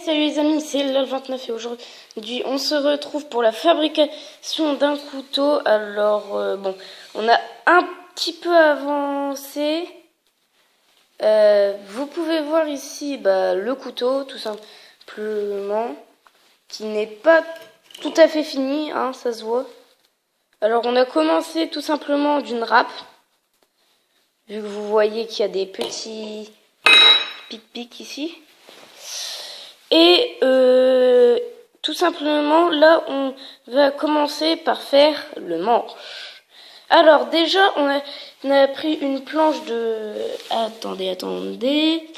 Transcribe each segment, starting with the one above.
Salut les amis, c'est LOL29 et aujourd'hui on se retrouve pour la fabrication d'un couteau. Alors bon, on a un petit peu avancé. Vous pouvez voir ici le couteau tout simplement qui n'est pas tout à fait fini, hein, ça se voit. Alors on a commencé tout simplement d'une râpe, vu que vous voyez qu'il y a des petits pics ici. Et tout simplement, là, on va commencer par faire le manche. Alors déjà, on a pris une planche de... Attendez.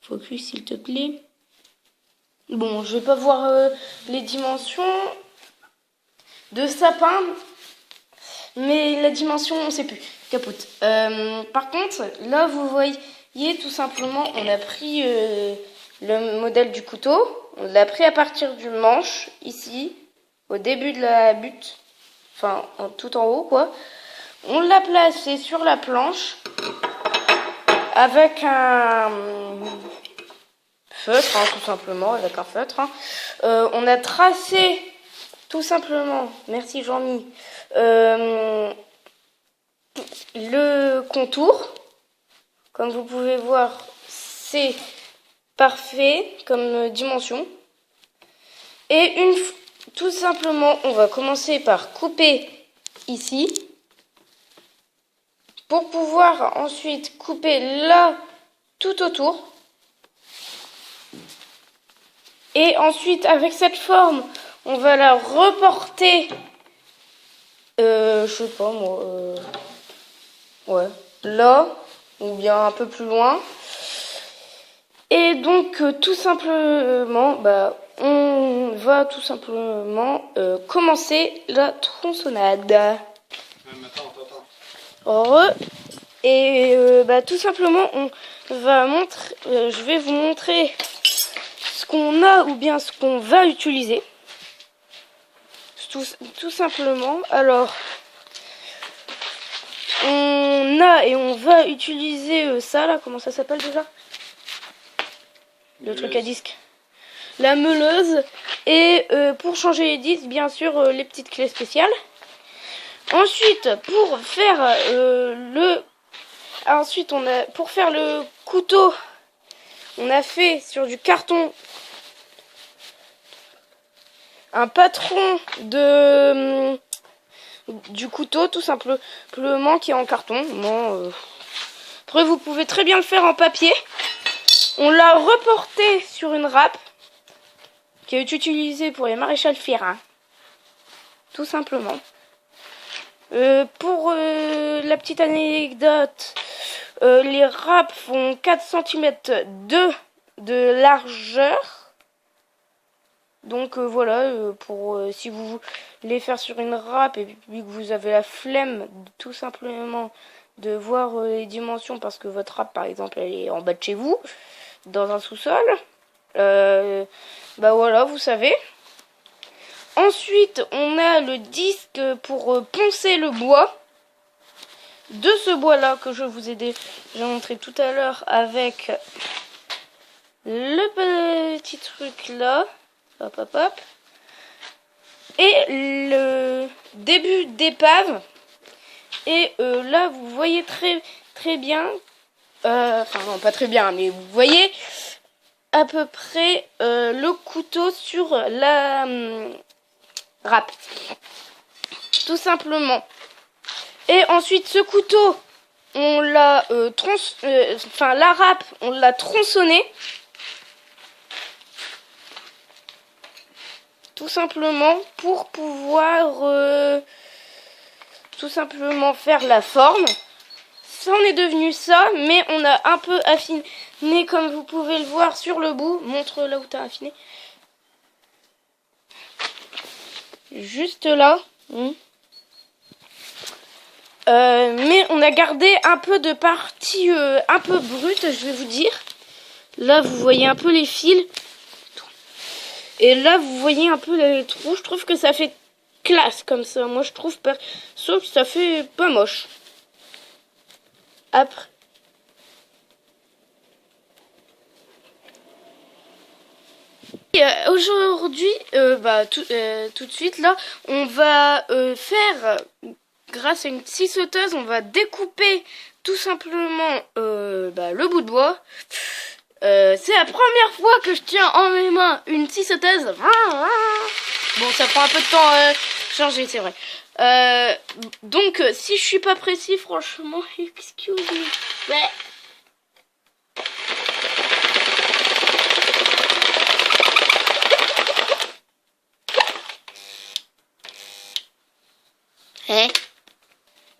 Focus, s'il te plaît. Bon, je vais pas voir les dimensions de sapin, mais la dimension, on sait plus. Capote. Par contre, là, vous voyez, tout simplement, on a pris... le modèle du couteau, on l'a pris à partir du manche, ici, au début de la butte, enfin tout en haut quoi. On l'a placé sur la planche avec un feutre, hein, tout simplement, avec un feutre. Hein. On a tracé tout simplement, merci Jean-Mi, le contour. Comme vous pouvez voir, c'est parfait comme dimension. Et tout simplement, on va commencer par couper ici pour pouvoir ensuite couper là tout autour. Et ensuite, avec cette forme, on va la reporter, je sais pas moi, ouais, là, ou bien un peu plus loin. Et donc, tout simplement, on va tout simplement commencer la tronçonnade. Et tout simplement, on va montrer, je vais vous montrer ce qu'on a ou bien ce qu'on va utiliser. Tout simplement. Alors, on a et on va utiliser ça là. Comment ça s'appelle déjà? Le truc à disque. La meuleuse. Et pour changer les disques, bien sûr, les petites clés spéciales. Ensuite, pour faire pour faire le couteau, on a fait sur du carton un patron du couteau, tout simplement, qui est en carton. Bon, après, vous pouvez très bien le faire en papier. On l'a reporté sur une râpe qui est utilisée pour les maréchals ferrants. Tout simplement. Pour la petite anecdote, les râpes font 4 cm de largeur. Donc voilà, pour si vous voulez faire sur une râpe et puis que vous avez la flemme tout simplement de voir les dimensions parce que votre râpe par exemple elle est en bas de chez vous, dans un sous-sol, voilà, vous savez. Ensuite, on a le disque pour poncer le bois. De ce bois-là que je vous ai déjà montré tout à l'heure avec le petit truc là. Hop. Et le début d'épave. Et là, vous voyez très bien. Enfin, non, pas très bien, mais vous voyez à peu près le couteau sur la râpe. Tout simplement. Et ensuite, ce couteau, on l'a la râpe, on l'a tronçonné. Tout simplement pour pouvoir tout simplement faire la forme. Ça en est devenu ça, mais on a un peu affiné comme vous pouvez le voir sur le bout. Montre là où tu as affiné. Juste là. Mais on a gardé un peu de partie un peu brute, je vais vous dire. Là, vous voyez un peu les fils. Et là, vous voyez un peu les trous. Je trouve que ça fait classe comme ça. Moi, je trouve sauf que ça fait pas moche. Après. Aujourd'hui, tout de suite là, on va faire, grâce à une scie sauteuse, on va découper tout simplement le bout de bois. C'est la première fois que je tiens en mes mains une scie sauteuse. Bon, ça prend un peu de temps à changer, c'est vrai. Donc, si je suis pas précis, franchement, excuse me.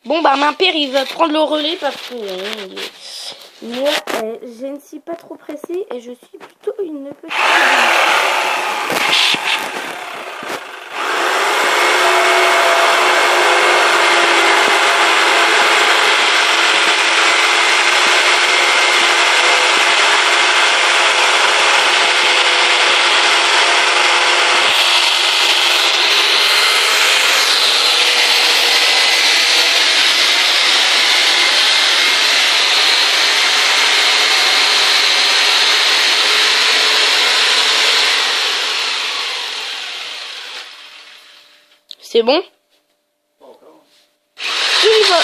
Bon, mon père, il va prendre le relais parce que moi, je ne suis pas trop pressée et je suis plutôt une petite... C'est bon? Il va.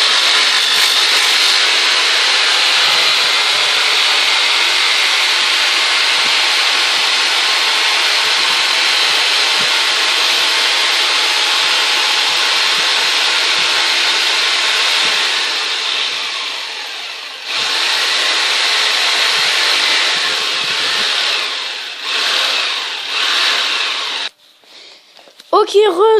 Ok,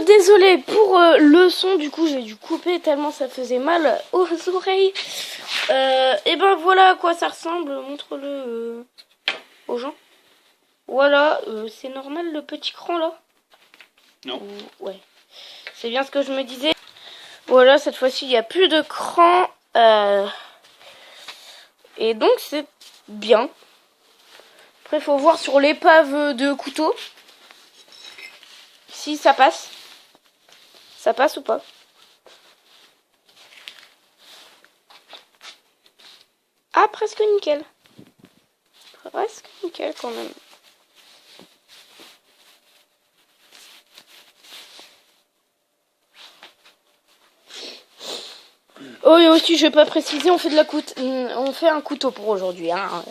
désolé pour le son, du coup j'ai dû couper tellement ça faisait mal aux oreilles. Et ben voilà à quoi ça ressemble, montre-le aux gens. Voilà, c'est normal le petit cran là? Non. Ouais, c'est bien ce que je me disais. Voilà, cette fois-ci il n'y a plus de cran. Et donc c'est bien. Après il faut voir sur l'épave de couteau. Si ça passe. Ça passe ou pas? Ah, presque nickel. Presque nickel quand même. Oh, et aussi, je vais pas préciser, on fait on fait un couteau pour aujourd'hui, hein.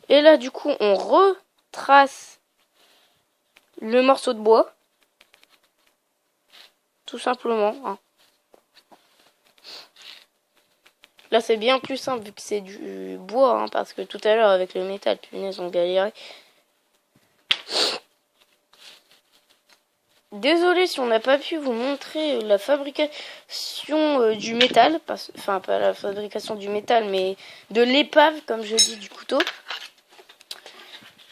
Et là, du coup, on retrace le morceau de bois. Tout simplement, hein. Là, c'est bien plus simple vu que c'est du bois, hein, parce que tout à l'heure, avec le métal, punaise, on galérait. Désolé si on n'a pas pu vous montrer la fabrication du métal, enfin pas la fabrication du métal, mais de l'épave, comme je dis, du couteau.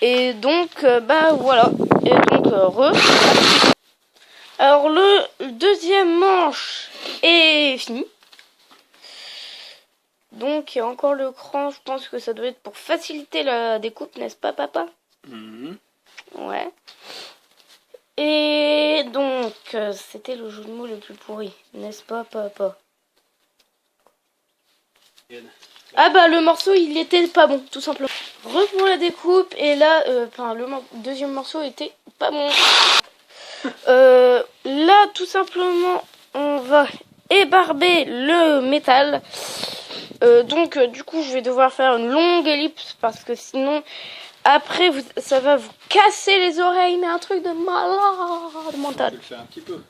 Et donc, voilà. Et donc, Alors, le deuxième manche est fini. Donc, il y a encore le cran, je pense que ça doit être pour faciliter la découpe, n'est-ce pas, papa? Ouais. Et donc, c'était le jeu de mots le plus pourri, n'est-ce pas, papa? Ah bah, le morceau, il était pas bon, tout simplement. Reprends la découpe, et là, le deuxième morceau était pas bon. Là, tout simplement, on va ébarber le métal. Donc, du coup, je vais devoir faire une longue ellipse, parce que sinon... Après, ça va vous casser les oreilles, mais un truc de malade mental. Un petit peu.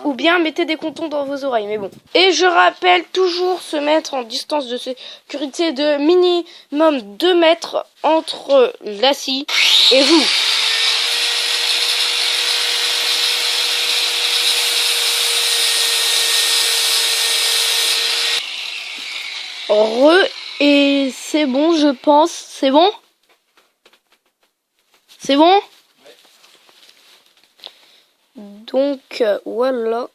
Ou bien mettez des contons dans vos oreilles, mais bon. Et je rappelle toujours se mettre en distance de sécurité de minimum 2 mètres entre la scie et vous. Et c'est bon, je pense. C'est bon? C'est bon? Ouais. Donc, voilà.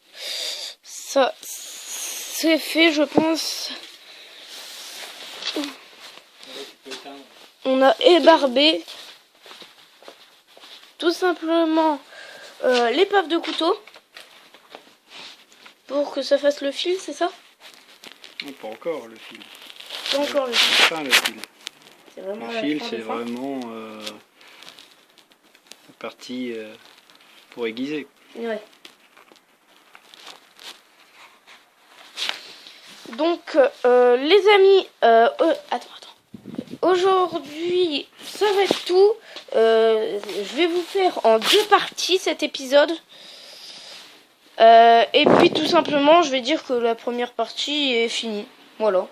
Ça, c'est fait, je pense. On a ébarbé tout simplement l'épave de couteau. pour que ça fasse le fil, c'est ça? Non, pas encore le fil. Pas encore le fil. Enfin, le fil. C'est vraiment Le la fil, fin c'est de fin. vraiment la partie pour aiguiser. Ouais. Donc, les amis, attends. Aujourd'hui, ça va être tout. Je vais vous faire en 2 parties cet épisode. Et puis, tout simplement, je vais dire que la première partie est finie. Voilà.